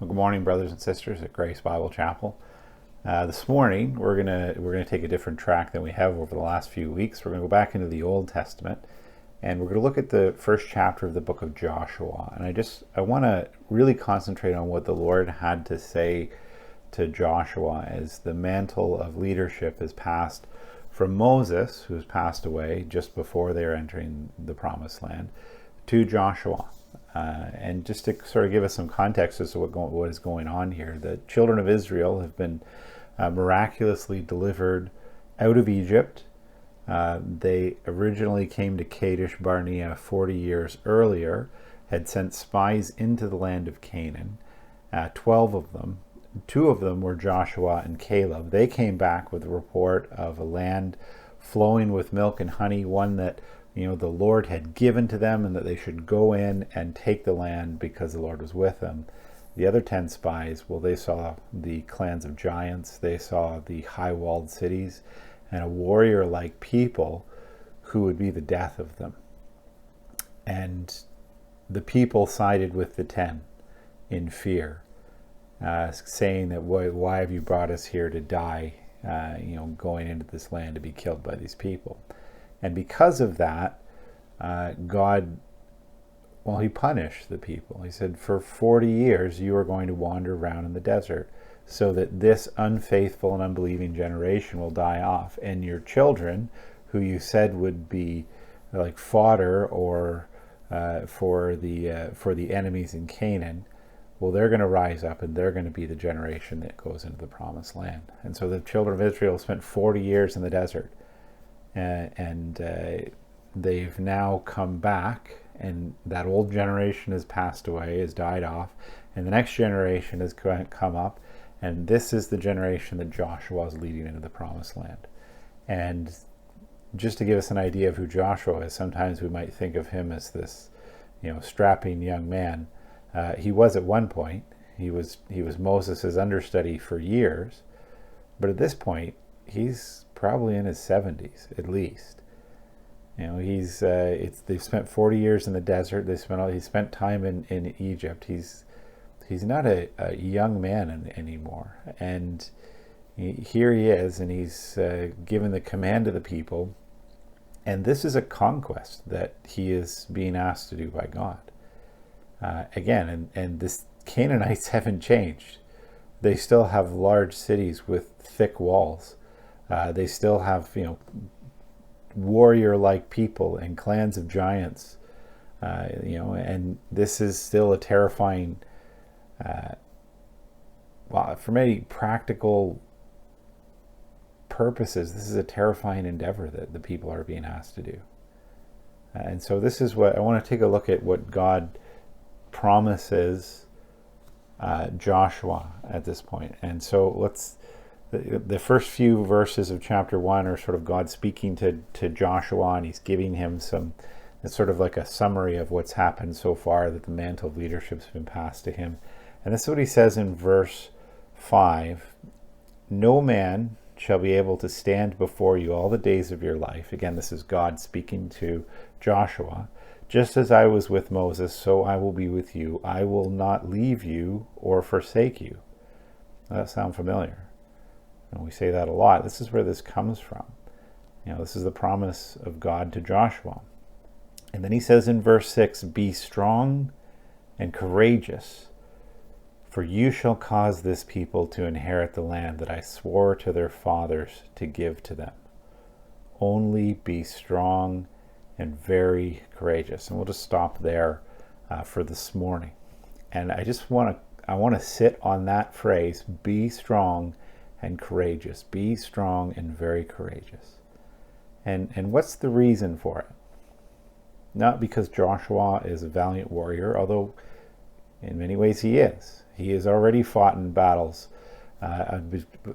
Well, good morning, brothers and sisters at Grace Bible Chapel. This morning, we're gonna take a different track than we have over the last few weeks. We're gonna go back into the Old Testament, and we're gonna look at the first chapter of the book of Joshua. And I want to really concentrate on what the Lord had to say to Joshua as the mantle of leadership is passed from Moses, who's passed away just before they are entering the Promised Land, to Joshua. And just to sort of give us some context as to what is going on here, the children of Israel have been miraculously delivered out of Egypt. They originally came to Kadesh Barnea 40 years earlier, had sent spies into the land of Canaan, 12 of them. Two of them were Joshua and Caleb. They came back with a report of a land flowing with milk and honey, one that the Lord had given to them, and that they should go in and take the land because the Lord was with them. The other 10 spies, well, they saw the clans of giants, they saw the high-walled cities, and a warrior-like people who would be the death of them. And the people sided with the 10 in fear, saying that, why have you brought us here to die, going into this land to be killed by these people? And because of that, God, he punished the people. He said, for 40 years you are going to wander around in the desert so that this unfaithful and unbelieving generation will die off. And your children, who you said would be like fodder or for the enemies in Canaan, well, they're going to rise up and they're going to be the generation that goes into the Promised Land. And so the children of Israel spent 40 years in the desert. And they've now come back, and that old generation has passed away, has died off, and the next generation has come up, and this is the generation that Joshua is leading into the Promised Land. And just to give us an idea of who Joshua is, sometimes we might think of him as this, strapping young man. He was at one point. He was Moses' understudy for years, but at this point, he's probably in his 70s at least. They've spent 40 years in the desert. He spent time in Egypt. He's not a young man anymore. And here he is, and he's given the command to the people. And this is a conquest that he is being asked to do by God. Again, and this Canaanites haven't changed. They still have large cities with thick walls. They still have, warrior-like people and clans of giants, and this is still a terrifying, for many practical purposes, this is a terrifying endeavor that the people are being asked to do. And so this is what I want to take a look at, what God promises Joshua at this point. And so the first few verses of chapter 1 are sort of God speaking to Joshua, and he's giving him it's sort of like a summary of what's happened so far, that the mantle of leadership has been passed to him. And this is what he says in verse 5. No man shall be able to stand before you all the days of your life. Again, this is God speaking to Joshua. Just as I was with Moses, so I will be with you. I will not leave you or forsake you. Does that sound familiar? And we say that a lot. This is where this comes from. This is the promise of God to Joshua. And then he says in verse 6, be strong and courageous, for you shall cause this people to inherit the land that I swore to their fathers to give to them. Only be strong and very courageous. And we'll just stop there for this morning. And I want to sit on that phrase, be strong and courageous. Be strong and very courageous. And what's the reason for it? Not because Joshua is a valiant warrior, although in many ways he is. He has already fought in battles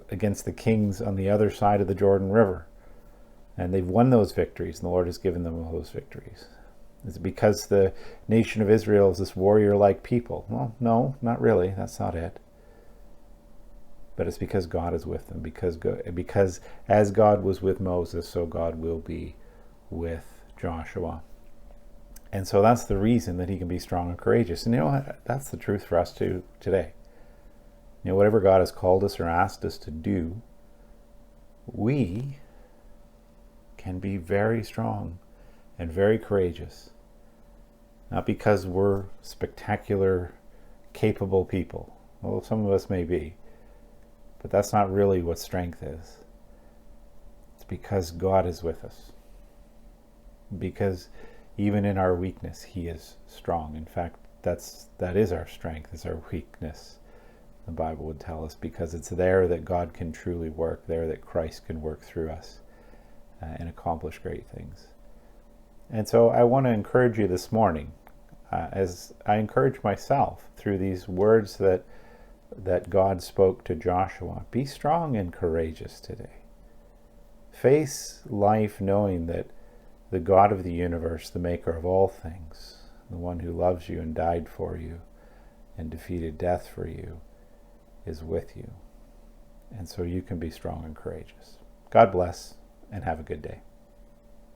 against the kings on the other side of the Jordan River. And they've won those victories, and the Lord has given them those victories. Is it because the nation of Israel is this warrior-like people? Well, no, not really. That's not it. But it's because God is with them. Because as God was with Moses, so God will be with Joshua. And so that's the reason that he can be strong and courageous. And that's the truth for us too today. Whatever God has called us or asked us to do, we can be very strong and very courageous. Not because we're spectacular, capable people. Well, some of us may be. But that's not really what strength is. It's because God is with us. Because even in our weakness, He is strong. In fact, that is our strength, is our weakness, the Bible would tell us, because it's there that God can truly work, there that Christ can work through us and accomplish great things. And so I want to encourage you this morning, as I encourage myself through these words that God spoke to Joshua. Be strong and courageous today. Face life knowing that the God of the universe, the maker of all things, the one who loves you and died for you and defeated death for you, is with you. And so you can be strong and courageous. God bless, and have a good day.